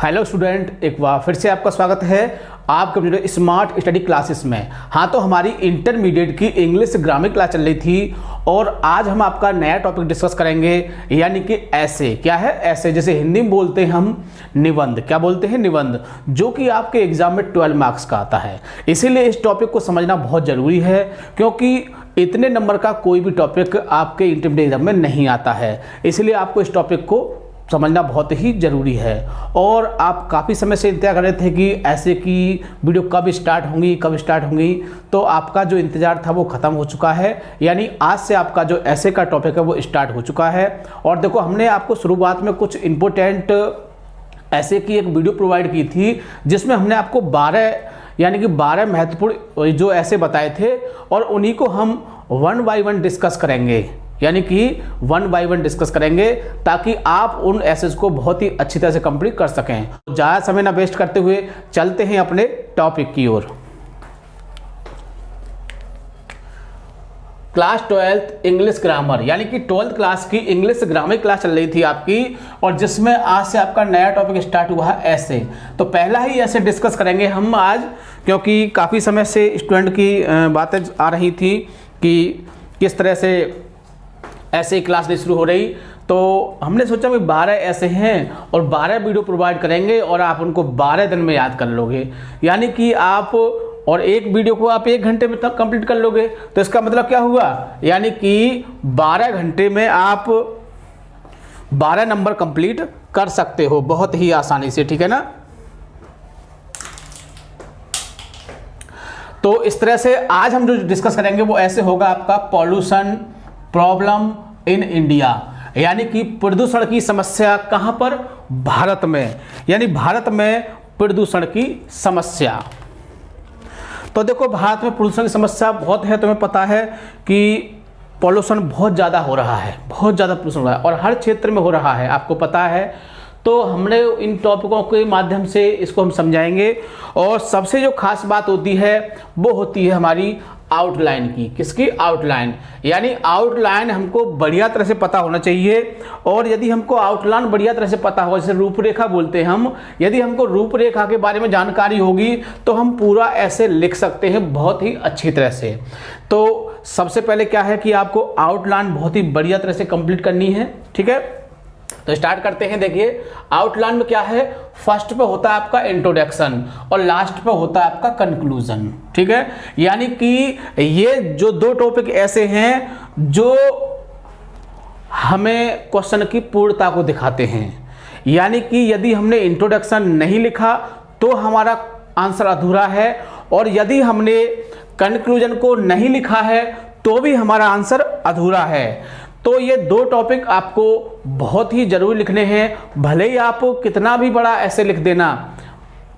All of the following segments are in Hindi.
हेलो स्टूडेंट, एक बार फिर से आपका स्वागत है आपके वीडियो स्मार्ट स्टडी क्लासेस में। हाँ, तो हमारी इंटरमीडिएट की इंग्लिश ग्रामर क्लास चल रही थी और आज हम आपका नया टॉपिक डिस्कस करेंगे, यानी कि ऐसे। क्या है ऐसे? जैसे हिंदी में बोलते हैं हम निबंध। क्या बोलते हैं? निबंध, जो कि आपके एग्जाम में 12 मार्क्स का आता है। इसीलिए इस टॉपिक को समझना बहुत ज़रूरी है, क्योंकि इतने नंबर का कोई भी टॉपिक आपके इंटरमीडिएट एग्जाम में नहीं आता है। इसलिए आपको इस टॉपिक को समझना बहुत ही ज़रूरी है। और आप काफ़ी समय से इंतजार कर रहे थे कि ऐसे की वीडियो कब स्टार्ट होंगी, तो आपका जो इंतज़ार था वो ख़त्म हो चुका है। यानी आज से आपका जो ऐसे का टॉपिक है वो स्टार्ट हो चुका है। और देखो, हमने आपको शुरुआत में कुछ इम्पोर्टेंट ऐसे की एक वीडियो प्रोवाइड की थी, जिसमें हमने आपको 12 महत्वपूर्ण जो ऐसे बताए थे, और उन्हीं को हम 1 बाय 1 डिस्कस करेंगे। यानी कि 1 बाय 1 डिस्कस करेंगे, ताकि आप उन एसेस को बहुत ही अच्छी तरह से कंप्लीट कर सकें। ज़्यादा समय ना वेस्ट करते हुए चलते हैं अपने टॉपिक की ओर। क्लास 12th इंग्लिश ग्रामर, यानी कि 12th क्लास की इंग्लिश ग्रामर क्लास चल रही थी आपकी, और जिसमें आज से आपका नया टॉपिक स्टार्ट हुआ है ऐसे। तो पहला ही ऐसे डिस्कस करेंगे हम आज, क्योंकि काफ़ी समय से स्टूडेंट की बातें आ रही थी कि किस तरह से ऐसे ही क्लास नहीं शुरू हो रही। तो हमने सोचा भाई 12 ऐसे हैं और 12 वीडियो प्रोवाइड करेंगे, और आप उनको 12 दिन में याद कर लोगे। यानी कि आप और एक वीडियो को आप 1 घंटे में तक कंप्लीट कर लोगे। तो इसका मतलब क्या हुआ? यानी कि 12 घंटे में आप 12 नंबर कंप्लीट कर सकते हो बहुत ही आसानी से, ठीक है ना। तो इस तरह से आज हम जो डिस्कस करेंगे वो ऐसे होगा आपका पॉल्यूशन प्रॉब्लम इन इंडिया, यानी कि प्रदूषण की समस्या कहां पर? भारत में। यानी भारत में प्रदूषण की समस्या। तो देखो, भारत में प्रदूषण की समस्या बहुत है। तुम्हें पता है कि पॉल्यूशन बहुत ज़्यादा हो रहा है, बहुत ज़्यादा प्रदूषण हो रहा है, और हर क्षेत्र में हो रहा है, आपको पता है। तो हमने इन टॉपिकों के माध्यम से इसको हम समझाएंगे। और सबसे जो खास बात होती है वो होती है हमारी आउटलाइन की। किसकी? आउटलाइन। यानी आउटलाइन हमको बढ़िया तरह से पता होना चाहिए। और यदि हमको आउटलाइन बढ़िया तरह से पता हो, जैसे रूपरेखा बोलते हैं हम, यदि हमको रूपरेखा के बारे में जानकारी होगी तो हम पूरा ऐसे लिख सकते हैं बहुत ही अच्छी तरह से। तो सबसे पहले क्या है कि आपको आउटलाइन बहुत ही बढ़िया तरह से कंप्लीट करनी है, ठीक है। तो स्टार्ट करते हैं। देखिए, आउटलाइन में क्या है? फर्स्ट पे होता है आपका इंट्रोडक्शन और लास्ट पे होता है आपका कंक्लूजन, ठीक है। यानी कि ये जो 2 टॉपिक ऐसे हैं जो हमें क्वेश्चन की पूर्णता को दिखाते हैं। यानी कि यदि हमने इंट्रोडक्शन नहीं लिखा तो हमारा आंसर अधूरा है, और यदि हमने कंक्लूजन को नहीं लिखा है तो भी हमारा आंसर अधूरा है। तो ये 2 टॉपिक आपको बहुत ही जरूरी लिखने हैं। भले ही आप कितना भी बड़ा ऐसे लिख देना,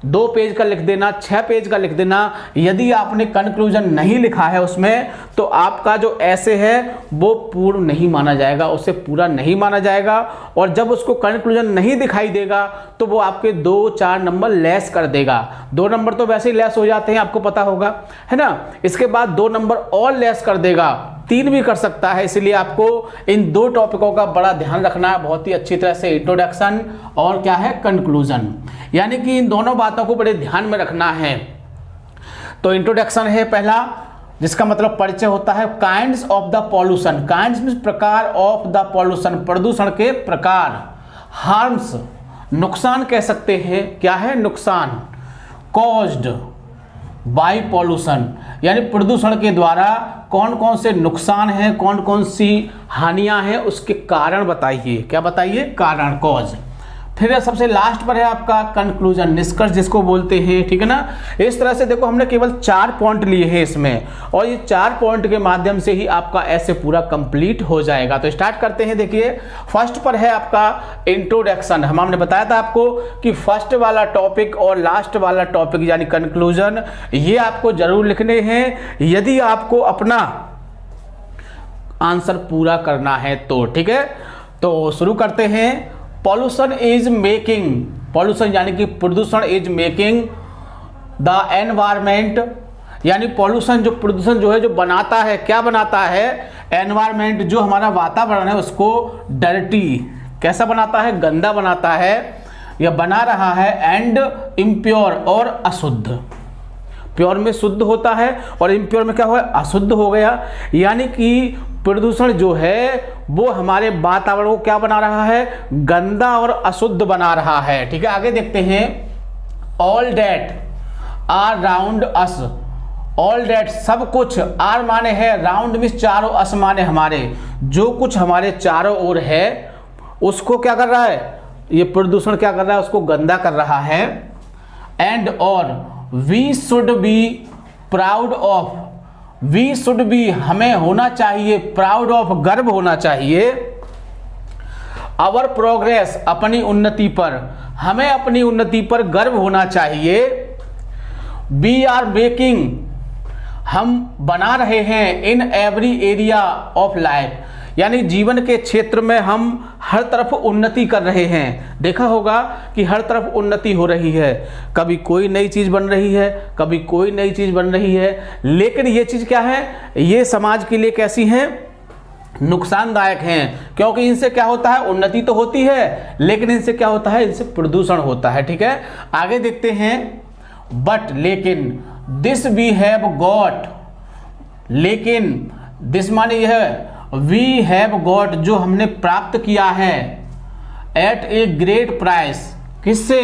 2 पेज का लिख देना, 6 पेज का लिख देना, यदि आपने कंक्लूजन नहीं लिखा है उसमें, तो आपका जो ऐसे है वो पूर्ण नहीं माना जाएगा, उसे पूरा नहीं माना जाएगा। और जब उसको कंक्लूजन नहीं दिखाई देगा तो वो आपके 2-4 नंबर लेस कर देगा। 2 नंबर तो वैसे ही लेस हो जाते हैं, आपको पता होगा, है ना। इसके बाद 2 नंबर और लेस कर देगा, 3 भी कर सकता है। इसलिए आपको इन 2 टॉपिकों का बड़ा ध्यान रखना है बहुत ही अच्छी तरह से, इंट्रोडक्शन और क्या है, कंक्लूजन। यानी कि इन दोनों बातों को बड़े ध्यान में रखना है। तो इंट्रोडक्शन है पहला, जिसका मतलब परिचय होता है। Kinds of the pollution, kinds means प्रकार, ऑफ द पॉल्यूशन प्रदूषण के प्रकार, हार्म्स नुकसान कह सकते हैं। क्या है? नुकसान। कॉज्ड बाय पॉल्यूशन, यानी प्रदूषण के द्वारा कौन कौन से नुकसान हैं, कौन कौन सी हानियां हैं, उसके कारण बताइए। क्या बताइए? कारण, कॉज। फिर सबसे लास्ट पर है आपका कंक्लूजन, निष्कर्ष जिसको बोलते हैं, ठीक है ना। इस तरह से देखो, हमने केवल 4 पॉइंट लिए हैं इसमें, और ये 4 पॉइंट के माध्यम से ही आपका ऐसे पूरा कंप्लीट हो जाएगा। तो स्टार्ट करते हैं। देखिए, फर्स्ट पर है आपका इंट्रोडक्शन। हमने बताया था आपको कि फर्स्ट वाला टॉपिक और लास्ट वाला टॉपिक यानी कंक्लूजन, ये आपको जरूर लिखने हैं यदि आपको अपना आंसर पूरा करना है तो, ठीक है। तो शुरू करते हैं। पॉल्यूशन इज मेकिंग, पॉल्यूशन यानी कि प्रदूषण इज मेकिंग द एनवायरमेंट, यानी पॉल्यूशन, जो प्रदूषण जो है जो बनाता है, क्या बनाता है? एनवायरमेंट, जो हमारा वातावरण है उसको डर्टी, कैसा बनाता है? गंदा बनाता है। या बना रहा है, एंड इम्प्योर और अशुद्ध। प्योर में शुद्ध होता है और इम्प्योर में क्या हुआ, अशुद्ध हो गया। यानी कि प्रदूषण जो है वो हमारे वातावरण को क्या बना रहा है, गंदा और अशुद्ध बना रहा है। ठीक है, आगे देखते हैं। All that are round us, all that सब कुछ, आर माने है राउंड में चारों, अस माने हमारे, जो कुछ हमारे चारों ओर है उसको क्या कर रहा है, ये प्रदूषण क्या कर रहा है, उसको गंदा कर रहा है। एंड और we should be proud of, we should be हमें होना चाहिए, प्राउड ऑफ गर्व होना चाहिए, आवर प्रोग्रेस अपनी उन्नति पर, हमें अपनी उन्नति पर गर्व होना चाहिए। वी आर मेकिंग हम बना रहे हैं, in every area of life यानी जीवन के क्षेत्र में हम हर तरफ उन्नति कर रहे हैं। देखा होगा कि हर तरफ उन्नति हो रही है, कभी कोई नई चीज़ बन रही है, कभी कोई नई चीज़ बन रही है, लेकिन ये चीज़ क्या है, ये समाज के लिए कैसी हैं, नुकसानदायक हैं। क्योंकि इनसे क्या होता है, उन्नति तो होती है लेकिन इनसे क्या होता है, इनसे प्रदूषण होता है। ठीक है, आगे देखते हैं। बट लेकिन दिस वी हैव गॉट, लेकिन दिस माने यह, वी हैव गॉट जो हमने प्राप्त किया है, एट ए ग्रेट प्राइस, किससे,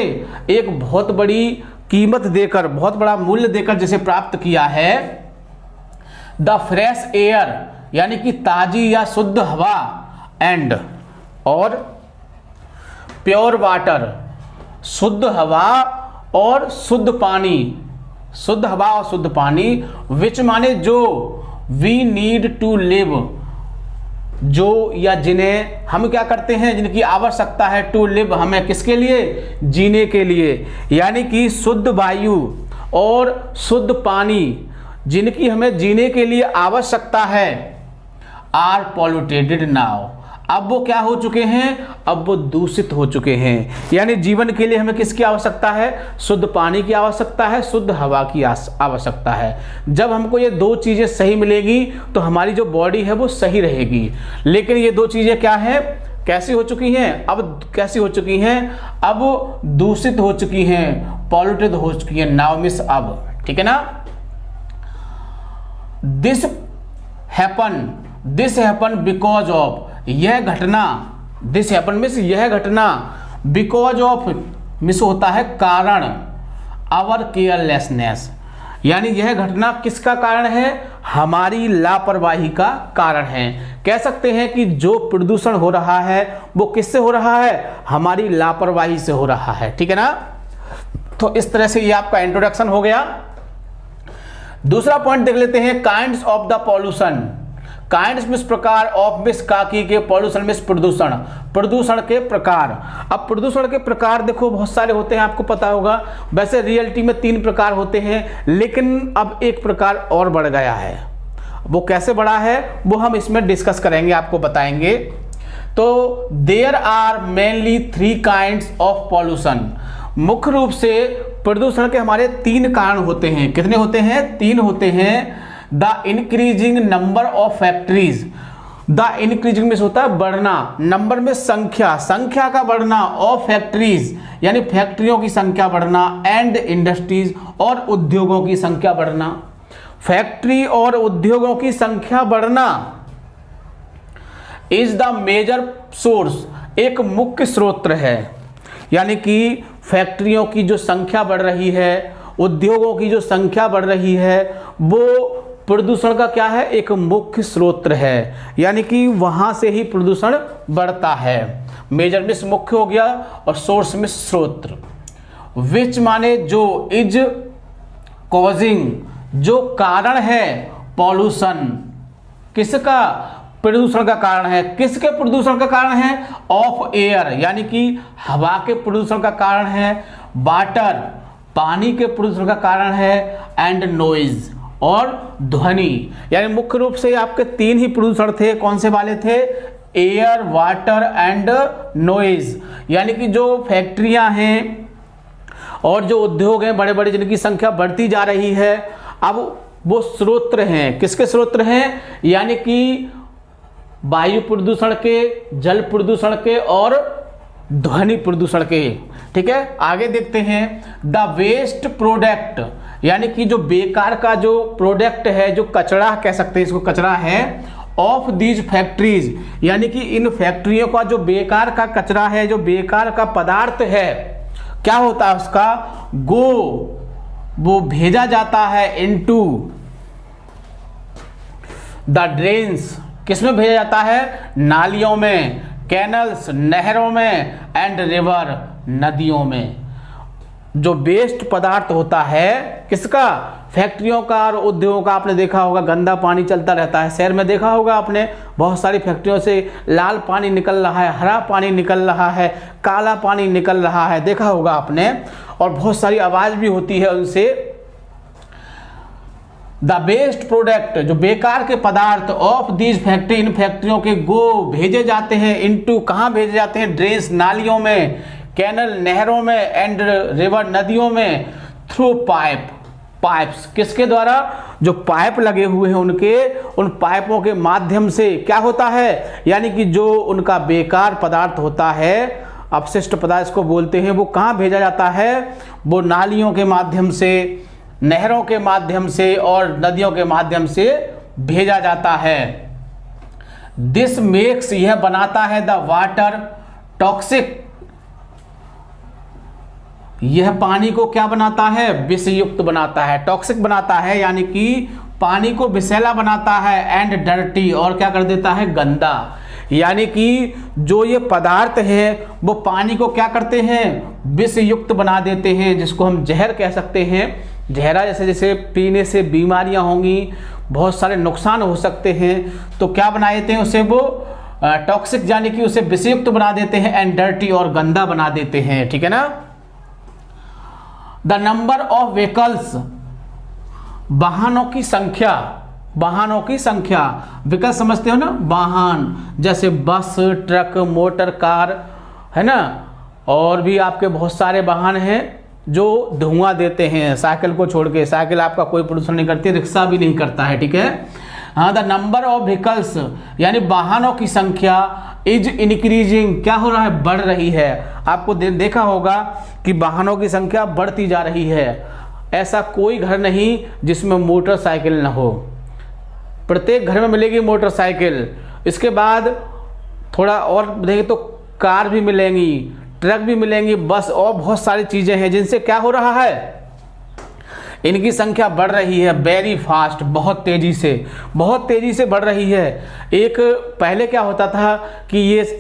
एक बहुत बड़ी कीमत देकर, बहुत बड़ा मूल्य देकर जिसे प्राप्त किया है। द फ्रेश एयर यानी कि ताजी या शुद्ध हवा, एंड और प्योर वाटर शुद्ध हवा और शुद्ध पानी, शुद्ध हवा और शुद्ध पानी, विच माने जो, वी नीड टू लिव जो या जिन्हें हम क्या करते हैं, जिनकी आवश्यकता है, टू लिव हमें किसके लिए, जीने के लिए। यानी कि शुद्ध वायु और शुद्ध पानी जिनकी हमें जीने के लिए आवश्यकता है, आर पॉल्यूटेड नाउ, अब वो क्या हो चुके हैं, अब वो दूषित हो चुके हैं। यानी जीवन के लिए हमें किसकी आवश्यकता है, शुद्ध पानी की आवश्यकता है, शुद्ध हवा की आवश्यकता है। जब हमको ये दो चीज़ें सही मिलेगी तो हमारी जो बॉडी है वो सही रहेगी। लेकिन ये दो चीज़ें क्या है, कैसी हो चुकी हैं, अब कैसी हो चुकी हैं, अब दूषित हो चुकी हैं, पॉल्यूटेड हो चुकी हैं, नाउ मिस अब। ठीक है ना। दिस हैपन बिकॉज ऑफ, यह घटना, दिस हैपन मिस यह घटना, बिकॉज ऑफ मिस होता है कारण, आवर केयरलेसनेस यानी यह घटना किसका कारण है, हमारी लापरवाही का कारण है। कह सकते हैं कि जो प्रदूषण हो रहा है वो किससे हो रहा है, हमारी लापरवाही से हो रहा है। ठीक है ना। तो इस तरह से ये आपका इंट्रोडक्शन हो गया। दूसरा पॉइंट देख लेते हैं, kinds of the pollution. Kinds miss प्रकार, ऑफ मिस काकी के, पॉल्यूशन मिस प्रदूषण, प्रदूषण के प्रकार। अब प्रदूषण के प्रकार देखो बहुत सारे होते हैं, आपको पता होगा। वैसे रियलिटी में 3 प्रकार होते हैं, लेकिन अब एक प्रकार और बढ़ गया है। वो कैसे बढ़ा है वो हम इसमें डिस्कस करेंगे, आपको बताएंगे। तो there are mainly 3 kinds of pollution. मुख्य रूप से प्रदूषण के हमारे 3 कारण होते हैं। कितने होते हैं, 3 होते हैं। The increasing number of factories, the increasing में होता है बढ़ना, नंबर में संख्या, संख्या का बढ़ना, ऑफ फैक्ट्रीज यानी फैक्ट्रियों की संख्या बढ़ना, एंड इंडस्ट्रीज और उद्योगों की संख्या बढ़ना। फैक्ट्री और उद्योगों की संख्या बढ़ना इज द मेजर सोर्स, एक मुख्य स्रोत है। यानी कि फैक्ट्रियों की जो संख्या बढ़ रही है, उद्योगों की जो संख्या बढ़ रही है, वो प्रदूषण का क्या है, एक मुख्य स्रोत है। यानी कि वहां से ही प्रदूषण बढ़ता है। मेजर मिस मुख्य हो गया और सोर्स मिस स्रोत। विच माने जो, इज कॉजिंग जो कारण है, पॉल्यूशन किसका, प्रदूषण का कारण है। किसके प्रदूषण का कारण है, ऑफ एयर यानी कि हवा के प्रदूषण का कारण है, वाटर पानी के प्रदूषण का कारण है, एंड नॉइज और ध्वनि। यानी मुख्य रूप से आपके 3 ही प्रदूषण थे। कौन से वाले थे, एयर, वाटर एंड नॉइज। यानी कि जो फैक्ट्रियां हैं और जो उद्योग हैं बड़े बड़े, जिनकी संख्या बढ़ती जा रही है, अब वो स्रोत हैं। किसके स्रोत हैं, यानी कि वायु प्रदूषण के, जल प्रदूषण के और ध्वनि प्रदूषण के। ठीक है, आगे देखते हैं द वेस्ट प्रोडक्ट, यानी कि जो बेकार का जो प्रोडक्ट है, जो कचरा कह सकते हैं इसको, कचरा है ऑफ दीज फैक्ट्रीज, यानी कि इन फैक्ट्रियों का जो बेकार का कचरा है, जो बेकार का पदार्थ है, क्या होता है उसका, वो भेजा जाता है इनटू द ड्रेन्स, किसमें भेजा जाता है, नालियों में, कैनल्स नहरों में, एंड रिवर नदियों में। जो वेस्ट पदार्थ होता है किसका, फैक्ट्रियों का और उद्योगों का। आपने देखा होगा गंदा पानी चलता रहता है, शहर में देखा होगा आपने, बहुत सारी फैक्ट्रियों से लाल पानी निकल रहा है, हरा पानी निकल रहा है, काला पानी निकल रहा है, देखा होगा आपने, और बहुत सारी आवाज भी होती है उनसे। द वेस्ट प्रोडक्ट, जो बेकार के पदार्थ ऑफ दीज फैक्ट्री, इन फैक्ट्रियों के भेजे जाते हैं इनटू, कहाँ भेजे जाते हैं, ड्रेन्स नालियों में, कैनल नहरों में, एंड रिवर नदियों में, थ्रू पाइप्स, किसके द्वारा, जो पाइप लगे हुए हैं उनके, उन पाइपों के माध्यम से क्या होता है, यानी कि जो उनका बेकार पदार्थ होता है, अपशिष्ट पदार्थ को बोलते हैं, वो कहाँ भेजा जाता है, वो नालियों के माध्यम से, नहरों के माध्यम से और नदियों के माध्यम से भेजा जाता है। दिस मेक्स, यह बनाता है द वाटर टॉक्सिक, यह पानी को क्या बनाता है, विषयुक्त बनाता है, टॉक्सिक बनाता है, यानी कि पानी को विषैला बनाता है, एंड डर्टी, और क्या कर देता है, गंदा, यानी कि जो ये पदार्थ है वो पानी को क्या करते हैं, विषयुक्त बना देते हैं, जिसको हम जहर कह सकते हैं। जहरा जैसे पीने से बीमारियां होंगी, बहुत सारे नुकसान हो सकते हैं, तो क्या बना देते हैं उसे, वो टॉक्सिक, यानी कि उसे विषयुक्त बना देते हैं, एंड डर्टी, और गंदा बना देते हैं। ठीक है ना। द नंबर ऑफ व्हीकल्स, वाहनों की संख्या, वाहनों की संख्या, व्हीकल समझते हो ना, वाहन, जैसे बस, ट्रक, मोटर कार, है ना, और भी आपके बहुत सारे वाहन हैं जो धुआं देते हैं, साइकिल को छोड़ के। साइकिल आपका कोई प्रदूषण नहीं करती, रिक्शा भी नहीं करता है। ठीक है, हाँ, द नंबर ऑफ व्हीकल्स, यानी वाहनों की संख्या, इज इंक्रीजिंग, क्या हो रहा है, बढ़ रही है। आपको देखा होगा कि वाहनों की संख्या बढ़ती जा रही है। ऐसा कोई घर नहीं जिसमें मोटरसाइकिल ना हो, प्रत्येक घर में मिलेगी मोटरसाइकिल। इसके बाद थोड़ा और देखें तो कार भी मिलेंगी, ट्रक भी मिलेंगी, बस, और बहुत सारी चीजें हैं जिनसे क्या हो रहा है, इनकी संख्या बढ़ रही है, वेरी फास्ट, बहुत तेजी से बढ़ रही है। एक पहले क्या होता था कि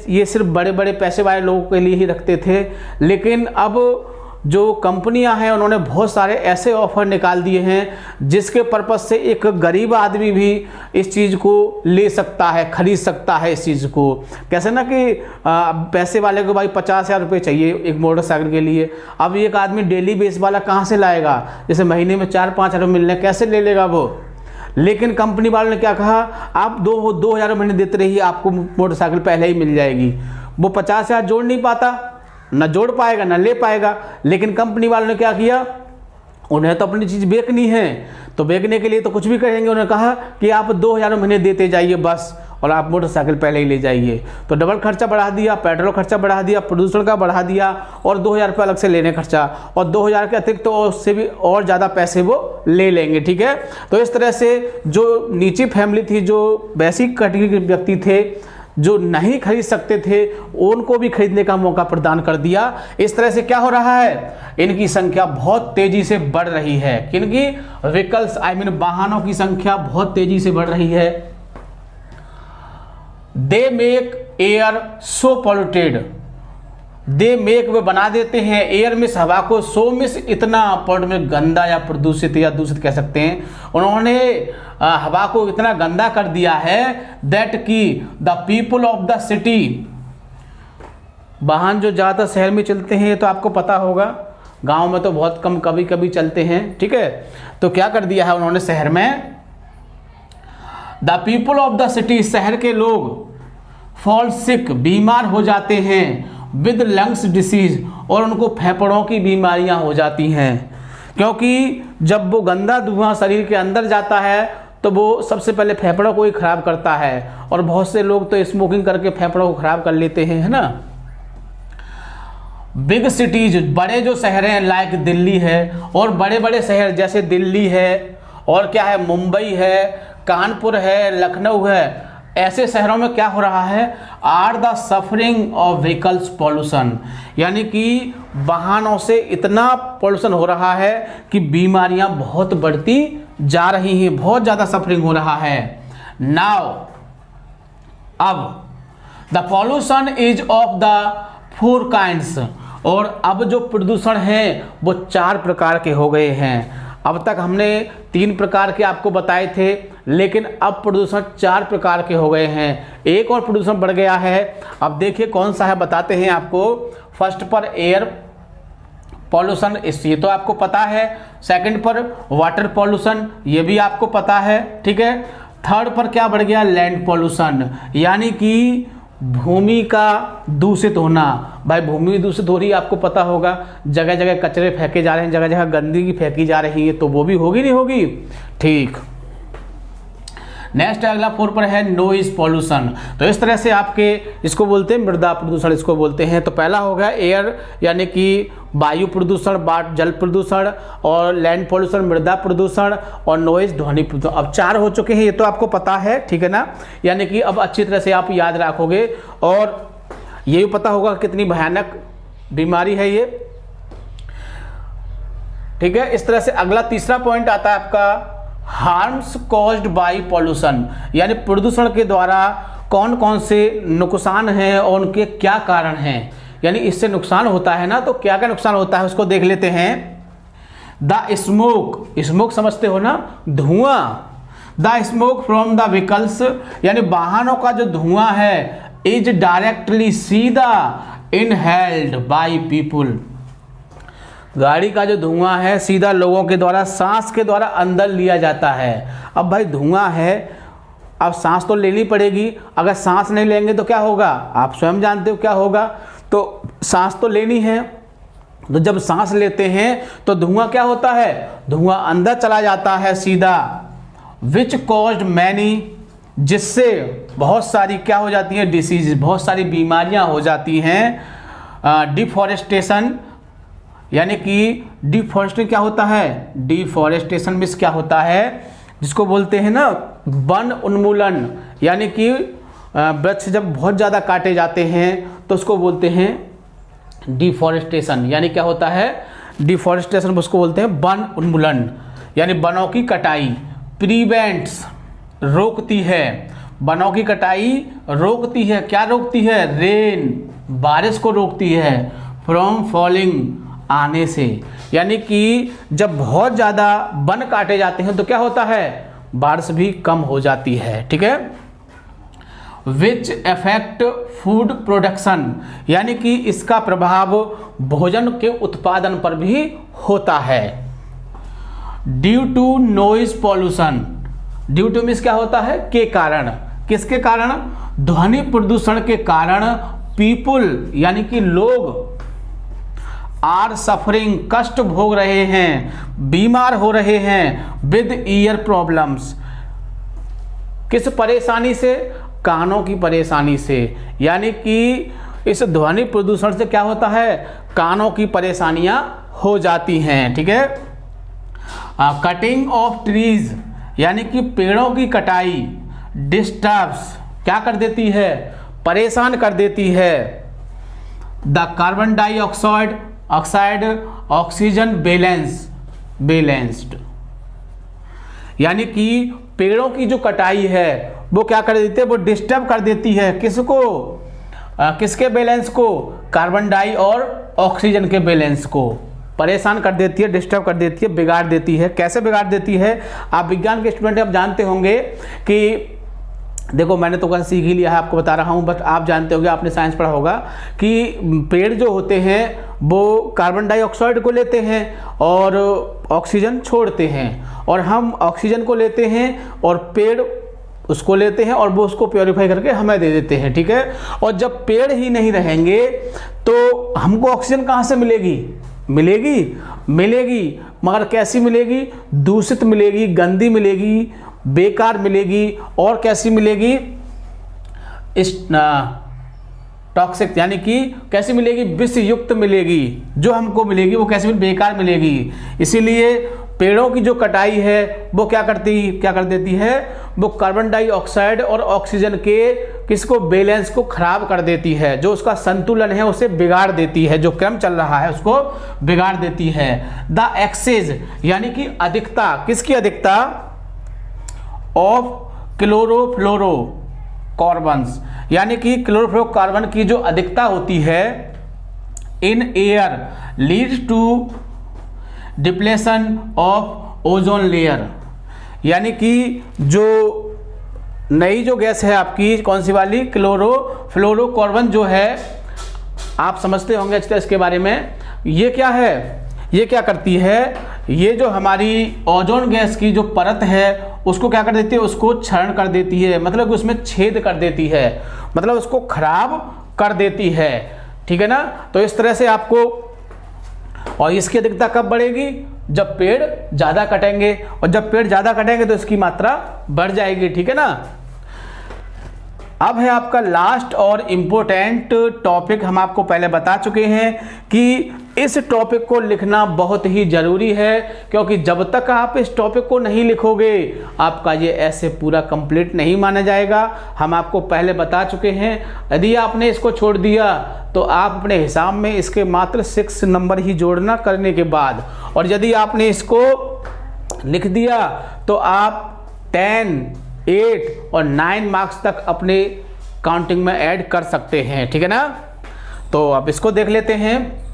ये सिर्फ बड़े बड़े पैसे वाले लोगों के लिए ही रखते थे, लेकिन अब जो कंपनियां हैं उन्होंने बहुत सारे ऐसे ऑफर निकाल दिए हैं जिसके पर्पज से एक गरीब आदमी भी इस चीज़ को ले सकता है, खरीद सकता है इस चीज़ को। कैसे ना कि पैसे वाले को भाई 50,000 रुपये चाहिए एक मोटरसाइकिल के लिए, अब एक आदमी डेली बेस वाला कहाँ से लाएगा, जैसे महीने में 4-5 हज़ार मिलने, कैसे ले लेगा वो। लेकिन कंपनी वालों ने क्या कहा, आप 2,000 महीने देते रहिए, आपको मोटरसाइकिल पहले ही मिल जाएगी। वो 50,000 जोड़ नहीं पाता, ना जोड़ पाएगा ना ले पाएगा, लेकिन कंपनी वालों ने क्या किया, उन्हें तो अपनी चीज़ बेचनी है, तो बेचने के लिए तो कुछ भी करेंगे। उन्होंने कहा कि आप 2,000 महीने देते जाइए बस, और आप मोटरसाइकिल पहले ही ले जाइए। तो डबल खर्चा बढ़ा दिया, पेट्रोल खर्चा बढ़ा दिया, प्रदूषण का बढ़ा दिया, और 2,000 रुपये अलग से लेने खर्चा, और 2,000 के अतिरिक्त तो उससे भी और ज़्यादा पैसे वो ले लेंगे। ठीक है, तो इस तरह से जो नीची फैमिली थी, जो बेसिक कैटेगरी के व्यक्ति थे, जो नहीं खरीद सकते थे, उनको भी खरीदने का मौका प्रदान कर दिया। इस तरह से क्या हो रहा है, इनकी संख्या बहुत तेजी से बढ़ रही है। किनकी, व्हीकल्स, आई मीन वाहनों की संख्या बहुत तेजी से बढ़ रही है। They make air so polluted, they make, वे बना देते हैं, एयर मिस, हवा को, सो मिस, इतना पॉल्यूट में गंदा या प्रदूषित या दूषित कह सकते हैं। उन्होंने हवा को इतना गंदा कर दिया है दैट की the people of the city, वाहन जो ज़्यादातर शहर में चलते हैं, ये तो आपको पता होगा, गांव में तो बहुत कम कभी कभी चलते हैं। ठीक है, तो क्या कर दिया है उन्होंने शहर में, the people of the city, शहर के लोग फॉल सिक, बीमार हो जाते हैं, विद लंग्स डिसीज, और उनको फेफड़ों की बीमारियां हो जाती हैं, क्योंकि जब वो गंदा धुआं शरीर के अंदर जाता है तो वो सबसे पहले फेफड़ों को ही खराब करता है, और बहुत से लोग तो स्मोकिंग करके फेफड़ों को खराब कर लेते हैं, है ना। बिग सिटीज, बड़े जो शहर हैं लाइक दिल्ली है, और बड़े बड़े शहर जैसे दिल्ली है और क्या है, मुंबई है, कानपुर है, लखनऊ है, ऐसे शहरों में क्या हो रहा है, are the suffering of vehicles pollution, यानी कि वाहनों से इतना पॉल्यूशन हो रहा है कि बीमारियां बहुत बढ़ती जा रही हैं, बहुत ज़्यादा सफरिंग हो रहा है। नाउ अब the pollution is of the 4 kinds, और अब जो प्रदूषण है वो 4 प्रकार के हो गए हैं। अब तक हमने 3 प्रकार के आपको बताए थे, लेकिन अब प्रदूषण 4 प्रकार के हो गए हैं। एक और प्रदूषण बढ़ गया है, अब देखिए कौन सा है, बताते हैं आपको। फर्स्ट पर एयर पॉल्यूशन, ये तो आपको पता है। सेकंड पर वाटर पॉल्यूशन, ये भी आपको पता है, ठीक है। थर्ड पर क्या बढ़ गया, लैंड पॉल्यूशन, यानी कि भूमि का दूषित होना। भाई भूमि दूषित हो रही है, आपको पता होगा, जगह जगह कचरे फेंके जा रहे हैं, जगह जगह गंदगी फेंकी जा रही है, तो वो भी होगी नहीं होगी, ठीक। नेक्स्ट अगला 4 पर है नॉइज पॉल्यूशन। तो इस तरह से आपके इसको बोलते हैं मृदा प्रदूषण, इसको बोलते हैं। तो पहला हो गया एयर यानी कि वायु प्रदूषण, जल प्रदूषण, और लैंड पॉल्यूशन मृदा प्रदूषण, और नॉइज ध्वनि प्रदूषण। अब 4 हो चुके हैं, ये तो आपको पता है, ठीक है ना। यानी कि अब अच्छी तरह से आप याद रखोगे, और ये भी पता होगा कितनी भयानक बीमारी है ये, ठीक है। इस तरह से अगला तीसरा पॉइंट आता है आपका हार्म्स कॉज्ड बाय पॉल्यूशन, यानी प्रदूषण के द्वारा कौन कौन से नुकसान हैं और उनके क्या कारण हैं, यानी इससे नुकसान होता है ना, तो क्या क्या नुकसान होता है उसको देख लेते हैं। द स्मोक, स्मोक समझते हो ना, धुआं। The smoke from the vehicles, यानी वाहनों का जो धुआं है, इज डायरेक्टली सीधा इनहेल्ड बाय पीपुल, गाड़ी का जो धुआं है सीधा लोगों के द्वारा सांस के द्वारा अंदर लिया जाता है। अब भाई धुआं है, अब सांस तो लेनी पड़ेगी, अगर सांस नहीं लेंगे तो क्या होगा, आप स्वयं जानते हो क्या होगा, तो सांस तो लेनी है, तो जब सांस लेते हैं तो धुआं क्या होता है, धुआं अंदर चला जाता है सीधा, विच कॉज्ड मैनी, जिससे बहुत सारी क्या हो जाती है, डिसीज, बहुत सारी बीमारियां हो जाती हैं। डिफॉरेस्टेशन, यानी कि डिफॉरेस्टेशन क्या होता है, डिफॉरेस्टेशन में क्या होता है, जिसको बोलते हैं ना वन उन्मूलन, यानी कि वृक्ष जब बहुत ज़्यादा काटे जाते हैं तो उसको बोलते हैं डिफॉरेस्टेशन, यानी क्या होता है, डिफॉरेस्टेशन उसको बोलते हैं वन उन्मूलन, यानी वनों की कटाई। प्रिवेंट्स, रोकती है, वनों की कटाई रोकती है, क्या रोकती है, रेन, बारिश को रोकती है, फ्रॉम फॉलिंग, आने से, यानी कि जब बहुत ज़्यादा वन काटे जाते हैं तो क्या होता है, बारिश भी कम हो जाती है, ठीक है। विच अफेक्ट फूड प्रोडक्शन, यानी कि इसका प्रभाव भोजन के उत्पादन पर भी होता है। Due to noise pollution, due to means क्या होता है, के कारण, किसके कारण, ध्वनि प्रदूषण के कारण, पीपुल यानी कि लोग, आर सफरिंग, कष्ट भोग रहे हैं, बीमार हो रहे हैं, विद ईयर प्रॉब्लम्स, किस परेशानी से, कानों की परेशानी से, यानी कि इस ध्वनि प्रदूषण से क्या होता है, कानों की परेशानियां हो जाती हैं, ठीक है। कटिंग ऑफ ट्रीज, यानी कि पेड़ों की कटाई, डिस्टर्ब्स, क्या कर देती है, परेशान कर देती है। The carbon dioxide oxygen balanced, यानी कि पेड़ों की जो कटाई है वो क्या कर देती है, वो डिस्टर्ब कर देती है, किसको, किसके बैलेंस को, कार्बन डाई और ऑक्सीजन के बैलेंस को परेशान कर देती है, डिस्टर्ब कर देती है, बिगाड़ देती है। कैसे बिगाड़ देती है, आप विज्ञान के स्टूडेंट आप जानते होंगे कि देखो मैंने तो कल सीख ही लिया है, आपको बता रहा हूँ, बट आप जानते होंगे, आपने साइंस पढ़ा होगा कि पेड़ जो होते हैं वो कार्बन डाइऑक्साइड को लेते हैं और ऑक्सीजन छोड़ते हैं, और हम ऑक्सीजन को लेते हैं और पेड़ उसको लेते हैं और वो उसको प्योरीफाई करके हमें दे देते हैं, ठीक है। और जब पेड़ ही नहीं रहेंगे तो हमको ऑक्सीजन कहाँ से मिलेगी, मिलेगी, मगर कैसी मिलेगी, दूषित मिलेगी, गंदी मिलेगी, बेकार मिलेगी, और कैसी मिलेगी, इस टॉक्सिक, यानी कि कैसी मिलेगी, विष युक्त मिलेगी। जो हमको मिलेगी वो कैसी मिलेगी, बेकार मिलेगी। इसीलिए पेड़ों की जो कटाई है वो क्या कर देती है, वो कार्बन डाइऑक्साइड और ऑक्सीजन के किसको, बैलेंस को खराब कर देती है, जो उसका संतुलन है उसे बिगाड़ देती है, जो क्रम चल रहा है उसको बिगाड़ देती है। द एक्सेस यानी कि अधिकता, किसकी अधिकता, ऑफ क्लोरोफ्लोरोकार्बन्स, यानी कि क्लोरोफ्लोरोकार्बन की जो अधिकता होती है in air lead to depletion of ozone layer, यानी कि जो नई जो गैस है आपकी कौन सी वाली, क्लोरोफ्लोरोकार्बन जो है, आप समझते होंगे अच्छी तरह इसके बारे में। ये क्या है, ये क्या करती है, ये जो हमारी ओजोन गैस की जो परत है उसको क्या कर देती है, उसको क्षरण कर देती है, मतलब उसमें छेद कर देती है, मतलब उसको खराब कर देती है, ठीक है ना। तो इस तरह से आपको, और इसकी अधिकता कब बढ़ेगी, जब पेड़ ज़्यादा कटेंगे, और जब पेड़ ज़्यादा कटेंगे तो इसकी मात्रा बढ़ जाएगी, ठीक है ना। अब है आपका लास्ट और इम्पोर्टेंट टॉपिक, हम आपको पहले बता चुके हैं कि इस टॉपिक को लिखना बहुत ही ज़रूरी है, क्योंकि जब तक आप इस टॉपिक को नहीं लिखोगे आपका ये ऐसे पूरा कंप्लीट नहीं माना जाएगा। हम आपको पहले बता चुके हैं, यदि आपने इसको छोड़ दिया तो आप अपने हिसाब में इसके मात्र 6 नंबर ही जोड़ना करने के बाद, और यदि आपने इसको लिख दिया तो आप 10, 8 और 9 मार्क्स तक अपने काउंटिंग में ऐड कर सकते हैं, ठीक है ना। तो अब इसको देख लेते हैं।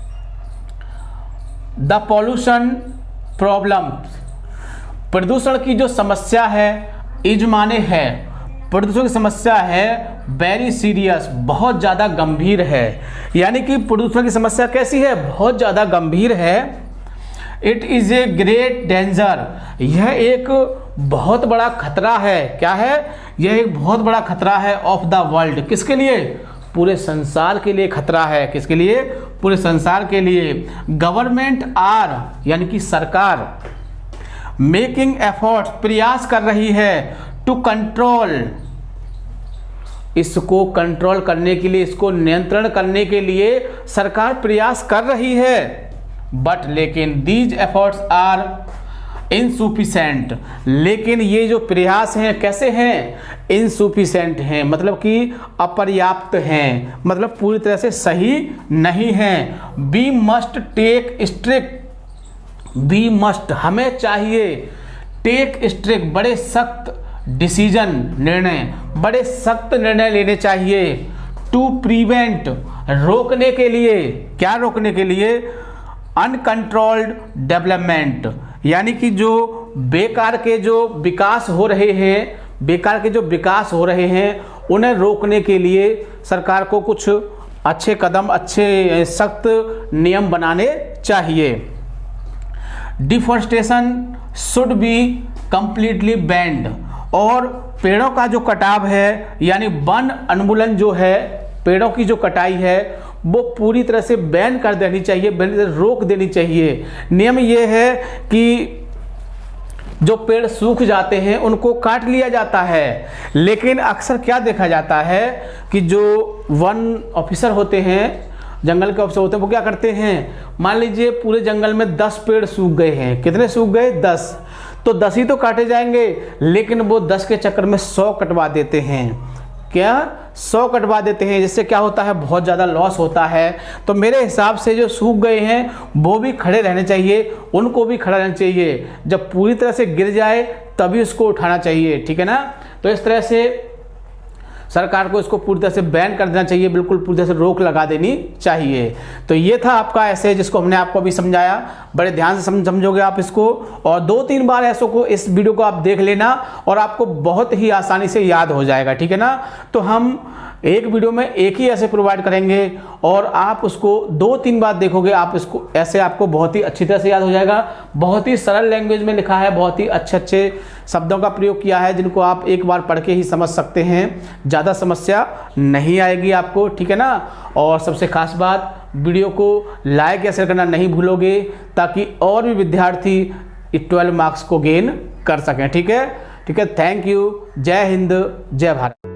द पॉल्यूशन प्रॉब्लम, प्रदूषण की जो समस्या है, इज माने है, प्रदूषण की समस्या है वेरी सीरियस, बहुत ज़्यादा गंभीर है, यानी कि प्रदूषण की समस्या कैसी है, बहुत ज़्यादा गंभीर है। It is a great danger, यह एक बहुत बड़ा खतरा है, क्या है, यह एक बहुत बड़ा खतरा है ऑफ द वर्ल्ड, किसके लिए, पूरे संसार के लिए खतरा है, किसके लिए, पूरे संसार के लिए। गवर्नमेंट आर यानी कि सरकार मेकिंग एफर्ट्स, प्रयास कर रही है, टू कंट्रोल, इसको कंट्रोल करने के लिए, इसको नियंत्रण करने के लिए सरकार प्रयास कर रही है, बट लेकिन दीज एफर्ट्स आर इनसुफिशेंट, लेकिन ये जो प्रयास हैं कैसे हैं, इनसुफिशेंट हैं, मतलब कि अपर्याप्त हैं, मतलब पूरी तरह से सही नहीं हैं। We must take strict, we must हमें चाहिए, टेक स्ट्रिक्ट बड़े सख्त डिसीजन, निर्णय, बड़े सख्त निर्णय लेने चाहिए, टू प्रिवेंट रोकने के लिए, क्या रोकने के लिए, अनकंट्रोल्ड डेवलपमेंट, यानी कि जो बेकार के जो विकास हो रहे हैं, बेकार के जो विकास हो रहे हैं उन्हें रोकने के लिए सरकार को कुछ अच्छे कदम, अच्छे सख्त नियम बनाने चाहिए। Deforestation should be completely band, और पेड़ों का जो कटाव है यानी वन उन्मूलन जो है, पेड़ों की जो कटाई है वो पूरी तरह से बैन कर देनी चाहिए, रोक देनी चाहिए। नियम ये है कि जो पेड़ सूख जाते हैं उनको काट लिया जाता है, लेकिन अक्सर क्या देखा जाता है कि जो वन ऑफिसर होते हैं, जंगल के ऑफिसर होते हैं, वो क्या करते हैं, मान लीजिए पूरे जंगल में 10 पेड़ सूख गए हैं, कितने सूख गए, 10, तो 10 ही तो काटे जाएंगे, लेकिन वो 10 के चक्कर में 100 कटवा देते हैं, क्या 100 कटवा देते हैं, जिससे क्या होता है, बहुत ज़्यादा लॉस होता है। तो मेरे हिसाब से जो सूख गए हैं वो भी खड़े रहने चाहिए, उनको भी खड़ा रहना चाहिए, जब पूरी तरह से गिर जाए तभी उसको उठाना चाहिए, ठीक है ना। तो इस तरह से सरकार को इसको पूरी तरह से बैन कर देना चाहिए, बिल्कुल पूरी तरह से रोक लगा देनी चाहिए। तो ये था आपका ऐसे, जिसको हमने आपको अभी समझाया, बड़े ध्यान से समझोगे आप इसको, और 2-3 बार ऐसों को, इस वीडियो को आप देख लेना और आपको बहुत ही आसानी से याद हो जाएगा, ठीक है ना। तो हम एक वीडियो में एक ही ऐसे प्रोवाइड करेंगे और आप उसको 2-3 बार देखोगे, आप इसको ऐसे आपको बहुत ही अच्छी तरह से याद हो जाएगा। बहुत ही सरल लैंग्वेज में लिखा है, बहुत ही अच्छे शब्दों का प्रयोग किया है, जिनको आप एक बार पढ़ के ही समझ सकते हैं, ज़्यादा समस्या नहीं आएगी आपको, ठीक है ना। और सबसे खास बात, वीडियो को लाइक या शेयर करना नहीं भूलोगे, ताकि और भी विद्यार्थी 12 मार्क्स को गेन कर सकें, ठीक है। Thank you. जय हिंद, जय भारत।